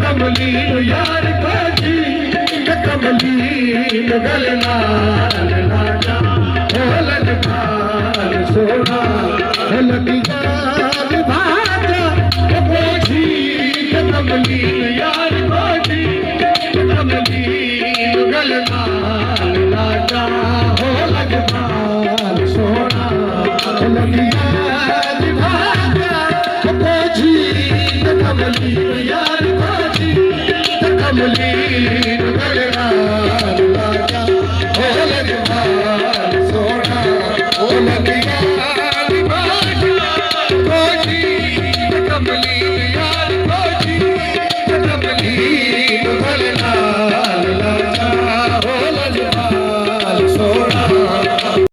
यार काजी कमली गलना लाजा होलन भाल सोना होलन जान भाजा कोजी कमली यार काजी कमली गलना लाजा होलन भाल सोना होलन जान भाजा कोजी कमली यार काजी कमली